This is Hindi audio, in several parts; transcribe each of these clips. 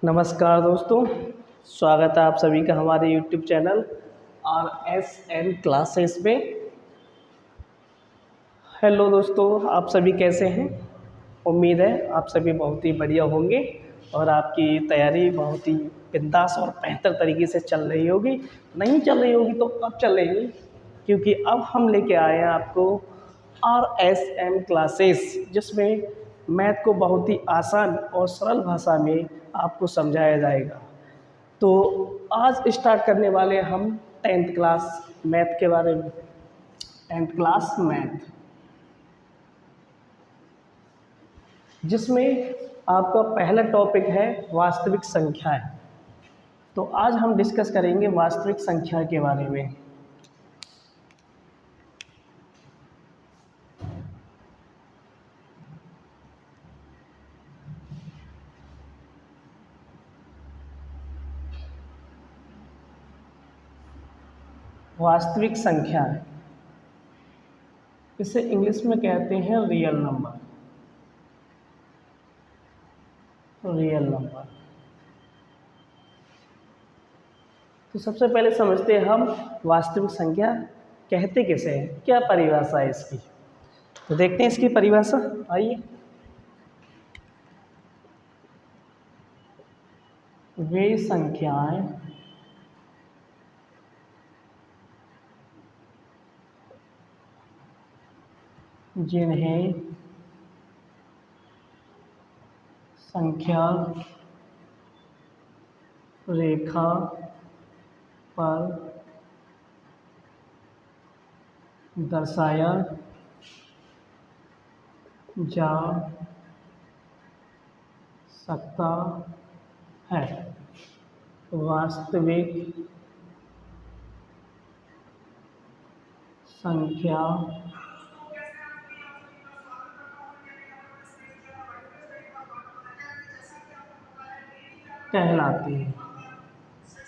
नमस्कार दोस्तों, स्वागत है आप सभी का हमारे यूट्यूब चैनल RSN क्लासेस में। हेलो दोस्तों, आप सभी कैसे हैं? उम्मीद है आप सभी बहुत ही बढ़िया होंगे और आपकी तैयारी बहुत ही बिंदास और बेहतर तरीके से चल रही होगी। नहीं चल रही होगी तो अब चल रही होगी, क्योंकि अब हम लेके आए हैं आपको RSN क्लासेस, जिसमें मैथ को बहुत ही आसान और सरल भाषा में आपको समझाया जाएगा। तो आज स्टार्ट करने वाले हम 10th क्लास मैथ के बारे में। 10th क्लास मैथ, जिसमें आपका पहला टॉपिक है वास्तविक संख्याएं। तो आज हम डिस्कस करेंगे वास्तविक संख्या के बारे में। वास्तविक संख्याएं, इसे इंग्लिश में कहते हैं रियल नंबर। रियल नंबर, तो सबसे पहले समझते हैं हम वास्तविक संख्या कहते किसे हैं, क्या परिभाषा है इसकी। तो देखते हैं इसकी परिभाषा। आइए, वे संख्याएं जिन्हें संख्या रेखा पर दर्शाया जा सकता है। वास्तविक संख्या कहलाती है।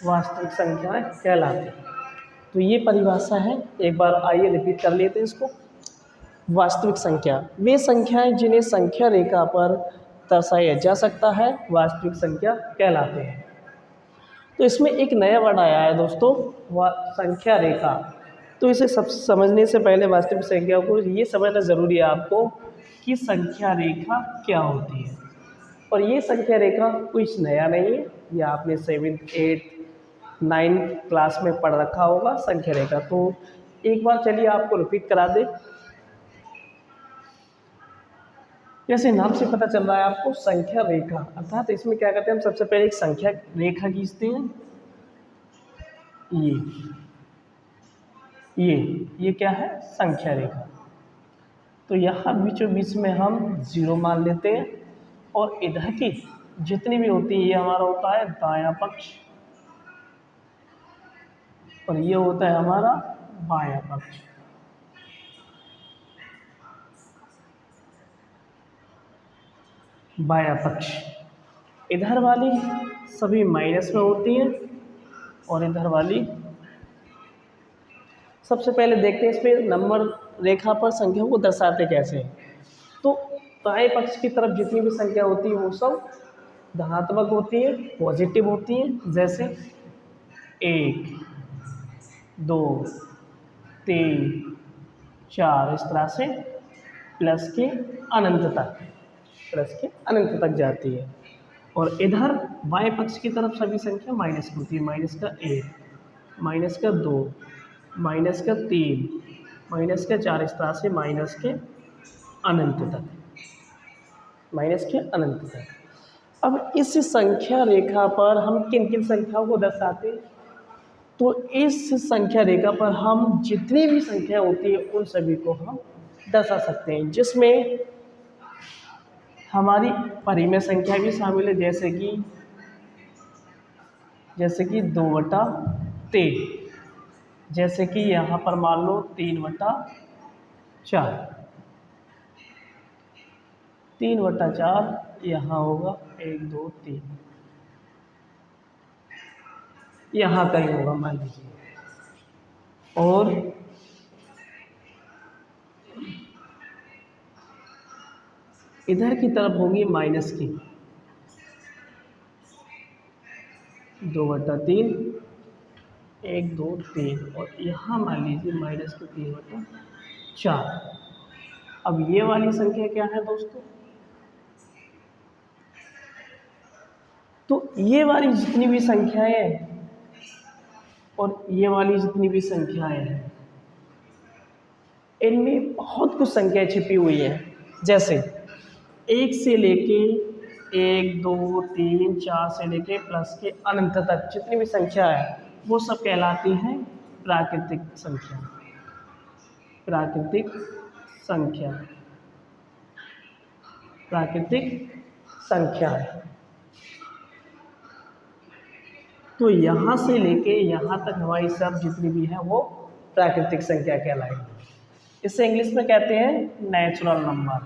वास्तविक संख्याएं कहलाती है। तो ये परिभाषा है, एक बार आइए रिपीट कर लेते हैं इसको। वास्तविक संख्या, वे संख्याएं जिन्हें संख्या रेखा पर दर्शाया जा सकता है, वास्तविक संख्या कहलाते हैं। तो इसमें एक नया वर्ड आया है दोस्तों, संख्या रेखा। तो इसे सब समझने से पहले वास्तविक संख्या को ये समझना ज़रूरी है आपको कि संख्या रेखा क्या होती है। और ये संख्या रेखा कुछ नया नहीं है, ये आपने 7th 8th 9th क्लास में पढ़ रखा होगा संख्या रेखा। तो एक बार चलिए आपको रिपीट करा दे। जैसे नाम से पता चल रहा है आपको, संख्या रेखा, अर्थात इसमें क्या करते हैं हम, सबसे पहले एक संख्या रेखा खींचते हैं। ये क्या है, संख्या रेखा। तो यहाँ बीचों बीच में हम 0 मान लेते हैं, और इधर की जितनी भी होती है ये हमारा होता है दायां पक्ष, और ये होता है हमारा बायां पक्ष। बायां पक्ष, इधर वाली सभी माइनस में होती हैं, और इधर वाली, सबसे पहले देखते हैं इसमें नंबर रेखा पर संख्या को दर्शाते कैसे हैं। तो दाएं पक्ष की तरफ जितनी भी संख्या होती है वो सब धनात्मक होती है, पॉजिटिव होती है। जैसे 1 2 3 4, इस तरह से प्लस के अनंत तक जाती है। और इधर बाएं पक्ष की तरफ सभी संख्या माइनस की होती है। माइनस का 1, माइनस का 2, माइनस का 3, माइनस का 4, इस तरह से माइनस के अनंत तक। अब इस संख्या रेखा पर हम किन किन संख्याओं को दर्शाते हैं? तो इस संख्या रेखा पर हम जितनी भी संख्या होती है उन सभी को हम दर्शा सकते हैं, जिसमें हमारी परिमेय संख्या भी शामिल है, जैसे कि 2/3, जैसे कि यहाँ पर मान लो 3/4, 3/4 यहाँ होगा 1 2 3, यहाँ कहीं होगा मान लीजिए। और इधर की तरफ होगी माइनस की, 2/3, 1 2 3, और यहाँ मान लीजिए -3/4। अब ये वाली संख्या क्या है दोस्तों? तो ये वाली जितनी भी संख्याएं हैं और ये वाली जितनी भी संख्याएं हैं, इनमें बहुत कुछ संख्याएं छिपी हुई हैं। जैसे 1 से लेके 1 2 3 4 से लेके प्लस के अनंत तक जितनी भी संख्या है वो सब कहलाती हैं प्राकृतिक संख्या। प्राकृतिक संख्या, प्राकृतिक संख्या है। तो यहाँ से लेके यहाँ तक हमारी सब जितनी भी है वो प्राकृतिक संख्या कहलाएगी। इसे इंग्लिश में कहते हैं नेचुरल नंबर।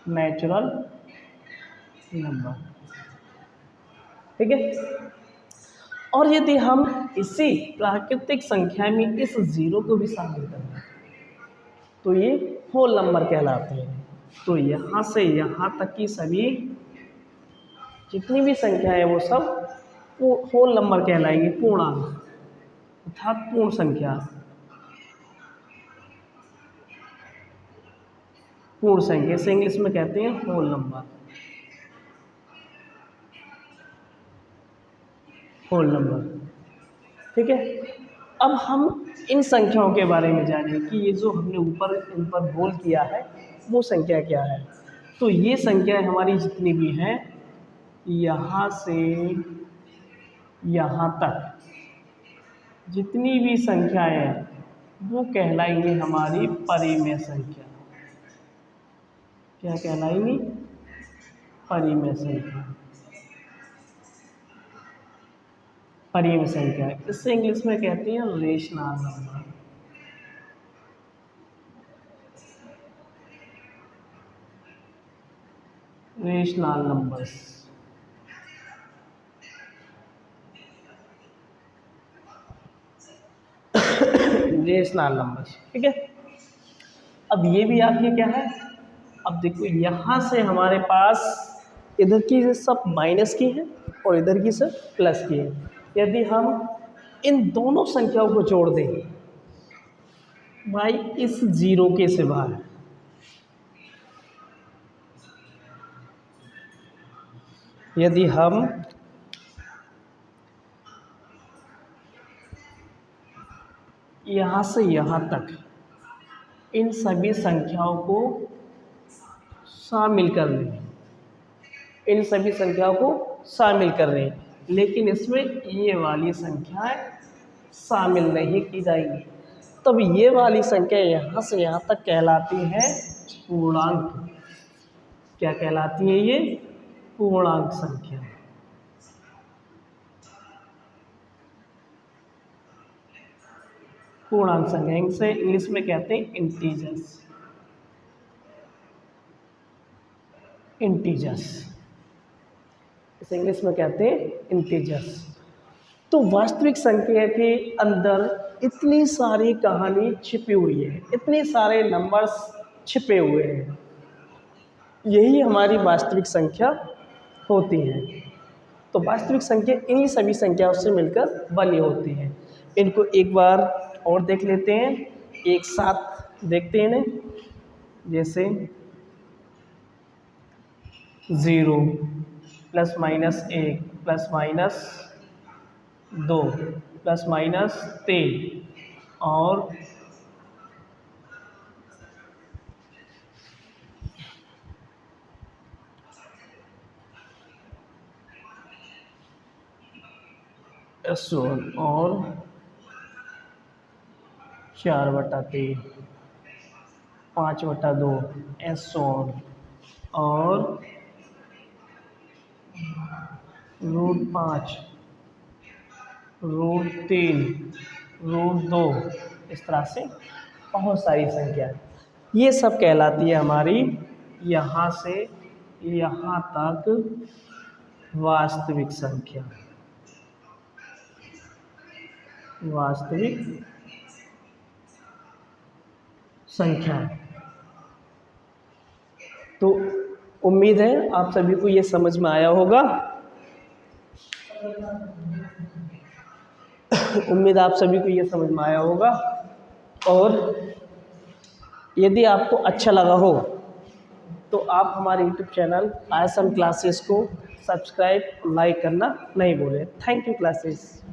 नेचुरल नंबर, ठीक है। और यदि हम इसी प्राकृतिक संख्या में इस जीरो को भी शामिल कर दें तो ये होल नंबर कहलाते हैं। तो यहाँ से यहाँ तक की सभी जितनी भी संख्या है वो सब होल नंबर कहलाएंगे, पूर्णांक अर्थात पूर्ण संख्या। पूर्ण संख्या से इंग्लिश में कहते हैं होल नंबर। होल नंबर, ठीक है। अब हम इन संख्याओं के बारे में जानें कि ये जो हमने ऊपर इन पर बोल किया है वो संख्या क्या है। तो ये संख्याएं हमारी जितनी भी हैं यहाँ से यहाँ तक जितनी भी संख्याएं हैं वो कहलाएंगी हमारी परिमेय संख्या। क्या कहलाएंगी? परिमेय संख्या। परिमेय संख्या, इससे इंग्लिश में कहते हैं rational number. Rational numbers. Rational numbers, ठीक है। अब ये भी आपके क्या है? अब देखो यहाँ से हमारे पास इधर की सब माइनस की है और इधर की सब प्लस की है। यदि हम इन दोनों संख्याओं को जोड़ दें भाई इस जीरो के सिवा, यदि हम यहाँ से यहाँ तक इन सभी संख्याओं को शामिल कर लें, इन सभी संख्याओं को शामिल कर लें, लेकिन इसमें ये वाली संख्याएं शामिल नहीं की जाएंगी, तब ये वाली संख्या यहाँ से यहाँ तक कहलाती है पूर्णांक। क्या कहलाती है ये? पूर्णांक संख्या। पूर्णांक संख्या इनसे इंग्लिश में कहते हैं इंटीजर्स। इंटीजर्स, इसे इंग्लिश में कहते हैं इंटीजर्स। तो वास्तविक संख्या के अंदर इतनी सारी कहानी छिपी हुई है, इतने सारे नंबर्स छिपे हुए हैं, यही हमारी वास्तविक संख्या होती है। तो वास्तविक संख्या इन्हीं सभी संख्याओं से मिलकर बनी होती है। इनको एक बार और देख लेते हैं, एक साथ देखते हैं इन्हें। जैसे 0 plus minus 1 plus minus 2 plus minus 3 और S1 और 4/3 5/2 S1 और √5 √3 √2, इस तरह से बहुत सारी संख्या, ये सब कहलाती है हमारी यहाँ से यहाँ तक वास्तविक संख्या। वास्तविक संख्या। तो उम्मीद है आप सभी को ये समझ में आया होगा। उम्मीद आप सभी को ये समझ में आया होगा। और यदि आपको अच्छा लगा हो तो आप हमारे यूट्यूब चैनल ISM क्लासेस को सब्सक्राइब लाइक करना नहीं भूलें। Thank you classes.